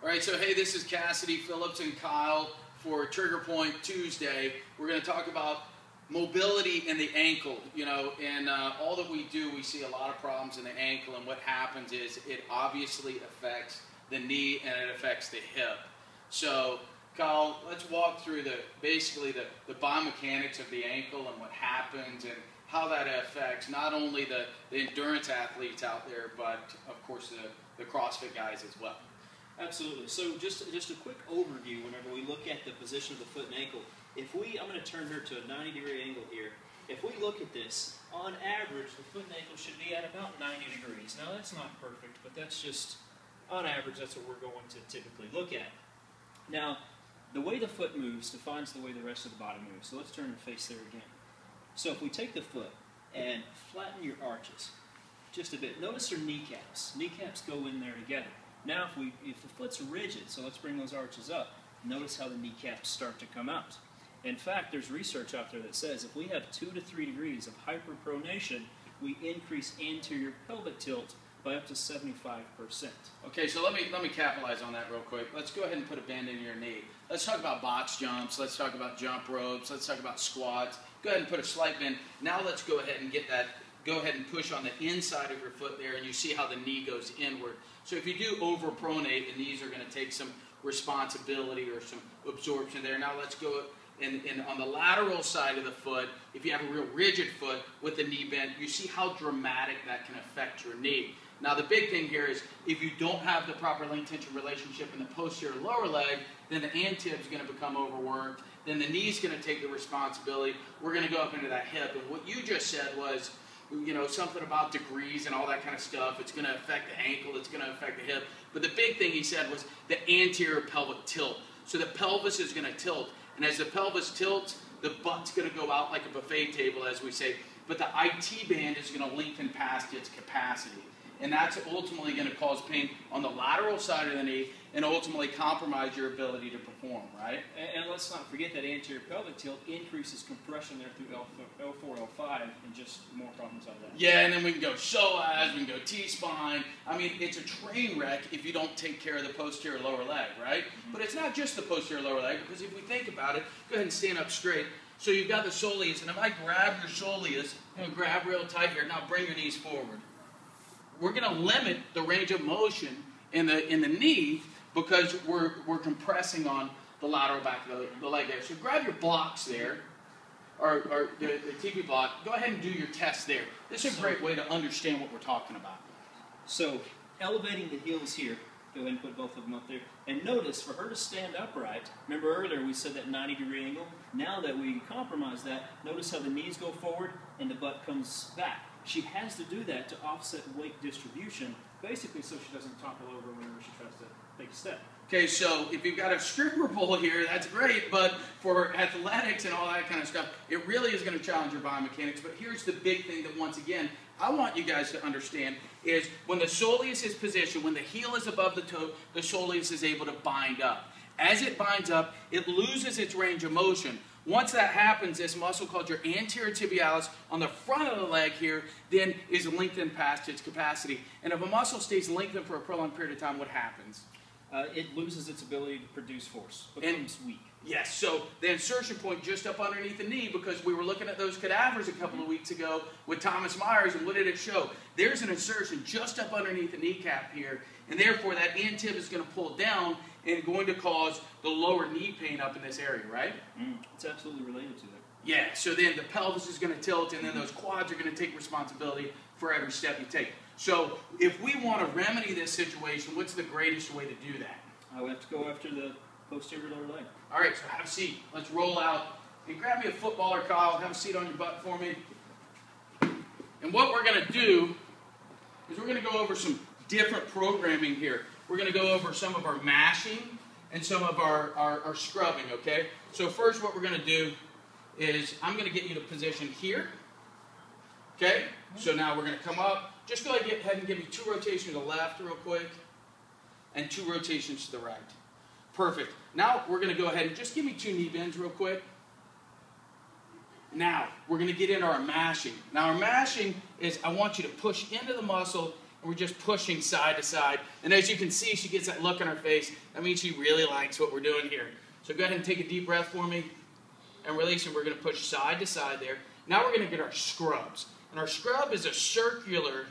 All right, so hey, this is Cassidy, Phillips, and Kyle for Trigger Point Tuesday. We're going to talk about mobility in the ankle. You know, and all that we do, we see a lot of problems in the ankle, and what happens is it obviously affects the knee and it affects the hip. So, Kyle, let's walk through basically the biomechanics of the ankle and what happens and how that affects not only the endurance athletes out there, but of course the CrossFit guys as well. Absolutely. So just a quick overview whenever we look at the position of the foot and ankle. I'm going to turn her to a 90-degree angle here. If we look at this, on average, the foot and ankle should be at about 90 degrees. Now that's not perfect, but that's just, on average, that's what we're going to typically look at. Now, the way the foot moves defines the way the rest of the body moves. So let's turn and face there again. So if we take the foot and flatten your arches just a bit, notice her kneecaps. Kneecaps go in there together. Now if the foot's rigid, so let's bring those arches up, notice how the kneecaps start to come out. In fact, there's research out there that says if we have 2 to 3 degrees of hyperpronation, we increase anterior pelvic tilt by up to 75%. Okay, so let me capitalize on that real quick. Let's go ahead and put a bend in your knee. Let's talk about box jumps. Let's talk about jump ropes. Let's talk about squats. Go ahead and put a slight bend. Now let's go ahead and get that. Go ahead and push on the inside of your foot there, and you see how the knee goes inward. So if you do overpronate, the knees are going to take some responsibility or some absorption there. Now let's go and on the lateral side of the foot, if you have a real rigid foot with the knee bent, you see how dramatic that can affect your knee. Now the big thing here is if you don't have the proper length tension relationship in the posterior lower leg, then the antib is going to become overworked. Then the knee's going to take the responsibility. We're going to go up into that hip. And what you just said was, you know, something about degrees and all that kind of stuff. It's going to affect the ankle. It's going to affect the hip. But the big thing he said was the anterior pelvic tilt. So the pelvis is going to tilt. And as the pelvis tilts, the butt's going to go out like a buffet table, as we say. But the IT band is going to lengthen past its capacity. And that's ultimately going to cause pain on the lateral side of the knee and ultimately compromise your ability to perform, right? And let's not forget that anterior pelvic tilt increases compression there through L4, L5, and just more problems on that. Yeah, and then we can go psoas, we can go T-spine. I mean, it's a train wreck if you don't take care of the posterior lower leg, right? Mm-hmm. But it's not just the posterior lower leg, because if we think about it, go ahead and stand up straight. So you've got the soleus, and if I grab your soleus, grab real tight here, now bring your knees forward. We're going to limit the range of motion in the knee because we're compressing on the lateral back of the leg there. So grab your blocks there, or the TP block. Go ahead and do your test there. This is a great way to understand what we're talking about. So elevating the heels here. Go ahead and put both of them up there. And notice, for her to stand upright, remember earlier we said that 90-degree angle? Now that we compromise that, notice how the knees go forward and the butt comes back. She has to do that to offset weight distribution, basically so she doesn't topple over whenever she tries to take a step. Okay, so if you've got a stripper pole here, that's great, but for athletics and all that kind of stuff, it really is going to challenge your biomechanics. But here's the big thing that, once again, I want you guys to understand is when the soleus is positioned, when the heel is above the toe, the soleus is able to bind up. As it binds up, it loses its range of motion. Once that happens, this muscle called your anterior tibialis on the front of the leg here then is lengthened past its capacity. And if a muscle stays lengthened for a prolonged period of time, what happens? It loses its ability to produce force, becomes weak. Yes, so the insertion point just up underneath the knee, because we were looking at those cadavers a couple of weeks ago with Thomas Myers, and what did it show? There's an insertion just up underneath the kneecap here, and therefore that antib is going to pull down and going to cause the lower knee pain up in this area, right? It's absolutely related to that. Yeah, so then the pelvis is going to tilt, and then those quads are going to take responsibility for every step you take. So if we want to remedy this situation, what's the greatest way to do that? I would have to go after the posterior lower leg. All right, so have a seat. Let's roll out. And grab me a footballer, Kyle. Have a seat on your butt for me. And what we're going to do is we're going to go over some different programming here. We're going to go over some of our mashing and some of our scrubbing, okay? So first what we're going to do is I'm going to get you to position here, okay? So now we're going to come up. Just go ahead and give me 2 rotations to the left real quick and 2 rotations to the right. Perfect. Now we're going to go ahead and just give me 2 knee bends real quick. Now we're going to get into our mashing. Now our mashing is I want you to push into the muscle And we're just pushing side to side. And as you can see, she gets that look on her face. That means she really likes what we're doing here. So go ahead and take a deep breath for me and release, and we're going to push side to side there. Now we're going to get our scrubs. And our scrub is a circular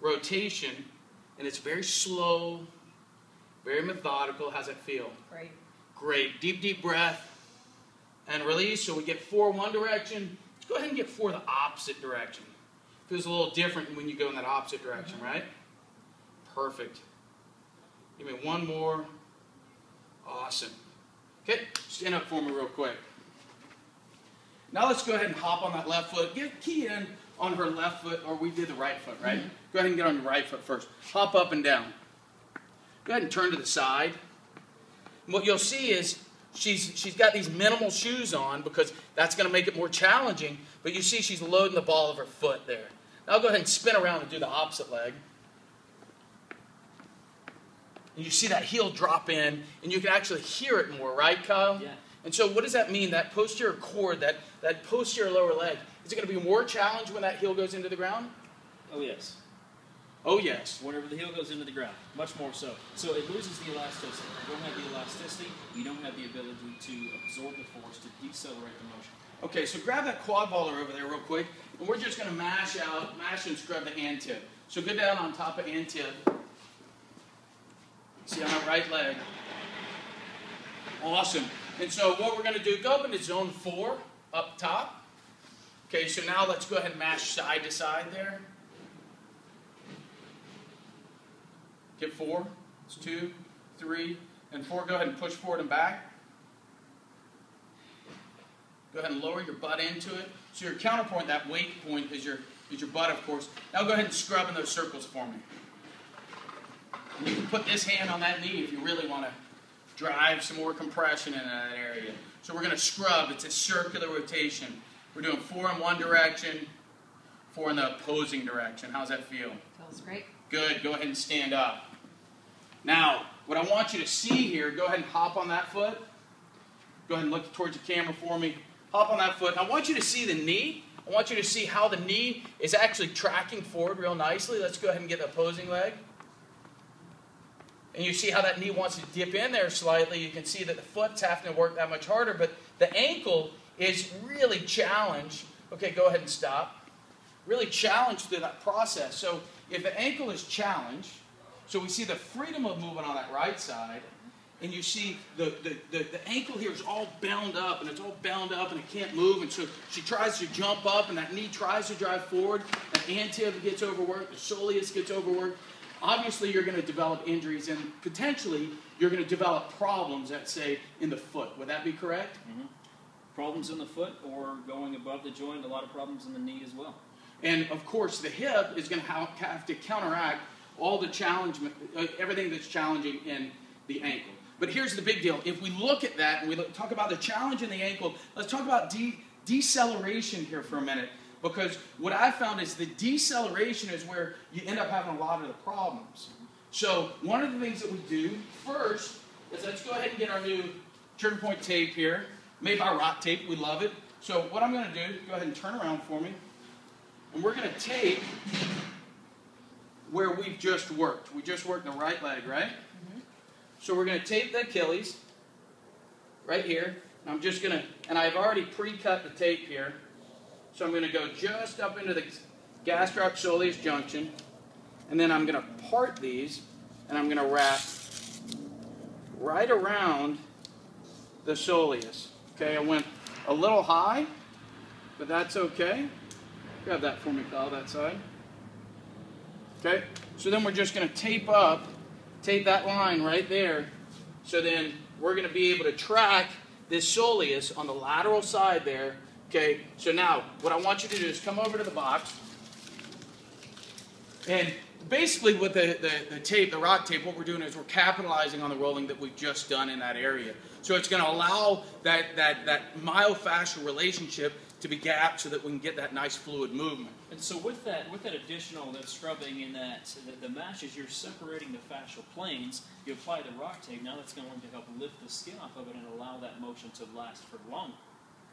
rotation, and it's very slow, very methodical. How's that feel? Great. Great. Deep, deep breath and release. So we get 4 one direction. Let's go ahead and get 4 the opposite direction. Feels a little different when you go in that opposite direction, right? Perfect. Give me 1 more. Awesome. Okay, stand up for me real quick. Now let's go ahead and hop on that left foot. Get key in on her left foot, or we did the right foot, right? Go ahead and get on your right foot first. Hop up and down. Go ahead and turn to the side. And what you'll see is she's got these minimal shoes on because that's going to make it more challenging, but you see she's loading the ball of her foot there. Now I'll go ahead and spin around and do the opposite leg. And you see that heel drop in, and you can actually hear it more, right, Kyle? Yeah. And so what does that mean? That posterior cord, that posterior lower leg, is it going to be more challenged when that heel goes into the ground? Oh, yes. Oh, yes. Whenever the heel goes into the ground, much more so. So it loses the elasticity. You don't have the elasticity. You don't have the ability to absorb the force, to decelerate the motion. Okay, so grab that quad baller over there real quick, and we're just going to mash and scrub the hand tip. So go down on top of hand tip. See on our right leg. Awesome. And so what we're going to do, go up into zone 4 up top. Okay, so now let's go ahead and mash side to side there. Get 4, 2, 3, and 4. Go ahead and push forward and back. Go ahead and lower your butt into it. So your counterpoint, that weight point, is your butt, of course. Now go ahead and scrub in those circles for me. And you can put this hand on that knee if you really want to drive some more compression in that area. So we're going to scrub. It's a circular rotation. We're doing 4 in one direction, 4 in the opposing direction. How's that feel? Feels great. Good. Go ahead and stand up. Now, what I want you to see here, go ahead and hop on that foot. Go ahead and look towards the camera for me. Hop on that foot. I want you to see the knee. I want you to see how the knee is actually tracking forward real nicely. Let's go ahead and get the opposing leg. And you see how that knee wants to dip in there slightly. You can see that the foot's having to work that much harder, but the ankle is really challenged. Okay, go ahead and stop. Really challenged through that process. So if the ankle is challenged, so we see the freedom of movement on that right side, and you see the ankle here is all bound up, and it's all bound up, and it can't move, and so she tries to jump up, and that knee tries to drive forward, that anterior gets overworked, the soleus gets overworked. Obviously, you're going to develop injuries, and potentially you're going to develop problems, let's say, in the foot. Would that be correct? Mm-hmm. Problems in the foot or going above the joint, a lot of problems in the knee as well. And, of course, the hip is going to have to counteract all the challenge, everything that's challenging in the ankle. But here's the big deal. If we look at that and we talk about the challenge in the ankle, let's talk about deceleration here for a minute. Because what I found is the deceleration is where you end up having a lot of the problems. So one of the things that we do first is let's go ahead and get our new trigger point tape here. Made by Rock Tape. We love it. So what I'm going to do, go ahead and turn around for me. And we're going to tape where we've just worked. We just worked the right leg, right? Mm-hmm. So we're going to tape the Achilles right here. And I'm just going to, and I've already pre-cut the tape here. So I'm going to go just up into the gastroc-soleus junction, and then I'm going to part these, and I'm going to wrap right around the soleus. Okay, I went a little high, but that's okay. Grab that for me, Kyle, that side. Okay, so then we're just going to tape that line right there, so then we're going to be able to track this soleus on the lateral side there. Okay, so now what I want you to do is come over to the box, and basically with the tape, the Rock Tape, what we're doing is we're capitalizing on the rolling that we've just done in that area. So it's going to allow that myofascial relationship to be gapped so that we can get that nice fluid movement. And so with that additional, that scrubbing and the mashes, you're separating the fascial planes. You apply the Rock Tape. Now that's going to help lift the skin off of it and allow that motion to last for longer.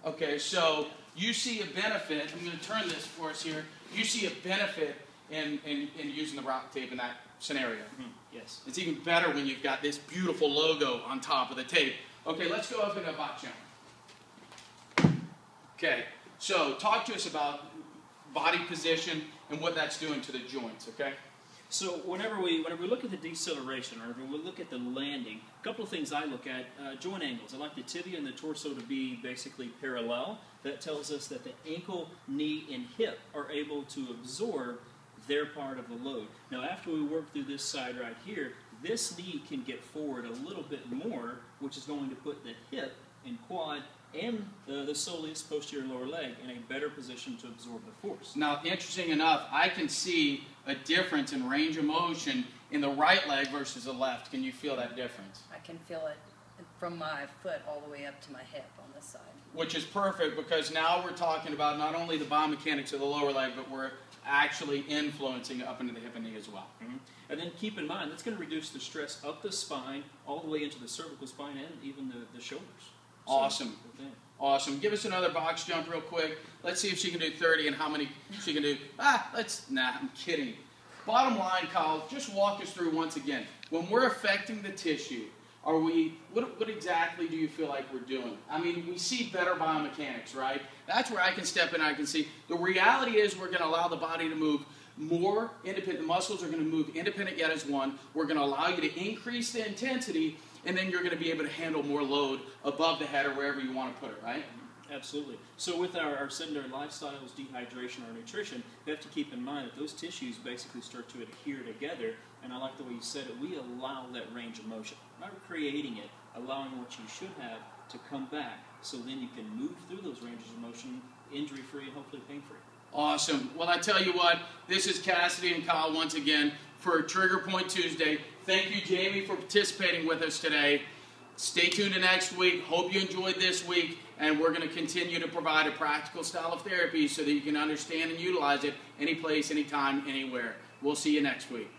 Okay, so you see a benefit. I'm going to turn this for us here. You see a benefit in using the rock tape in that scenario. Mm-hmm. Yes. It's even better when you've got this beautiful logo on top of the tape. Okay, let's go up into a box jump. Okay, so talk to us about body position and what that's doing to the joints, okay? So whenever we look at the deceleration, or when we look at the landing, a couple of things I look at, joint angles. I like the tibia and the torso to be basically parallel. That tells us that the ankle, knee, and hip are able to absorb their part of the load. Now after we work through this side right here, this knee can get forward a little bit more, which is going to put the hip and quad and the soleus, posterior lower leg, in a better position to absorb the force. Now, interesting enough, I can see a difference in range of motion in the right leg versus the left. Can you feel that difference? I can feel it from my foot all the way up to my hip on this side. Which is perfect, because now we're talking about not only the biomechanics of the lower leg, but we're actually influencing up into the hip and knee as well. Mm-hmm. And then keep in mind, that's going to reduce the stress up the spine, all the way into the cervical spine, and even the shoulders. Awesome. Awesome. Give us another box jump real quick. Let's see if she can do 30 and how many she can do. I'm kidding. Bottom line, Kyle, just walk us through once again. When we're affecting the tissue, what exactly do you feel like we're doing? I mean, we see better biomechanics, right? That's where I can step in, I can see. The reality is we're going to allow the body to move more independent. The muscles are going to move independent yet as one. We're going to allow you to increase the intensity, and then you're going to be able to handle more load above the head or wherever you want to put it, right? Absolutely. So with our sedentary lifestyles, dehydration, or nutrition, we have to keep in mind that those tissues basically start to adhere together, and I like the way you said it, we allow that range of motion. Not creating it, allowing what you should have to come back, so then you can move through those ranges of motion injury-free and hopefully pain-free. Awesome. Well, I tell you what, this is Cassidy and Kyle once again for Trigger Point Tuesday. Thank you, Jamie, for participating with us today. Stay tuned to next week. Hope you enjoyed this week, and we're going to continue to provide a practical style of therapy so that you can understand and utilize it any place, anytime, anywhere. We'll see you next week.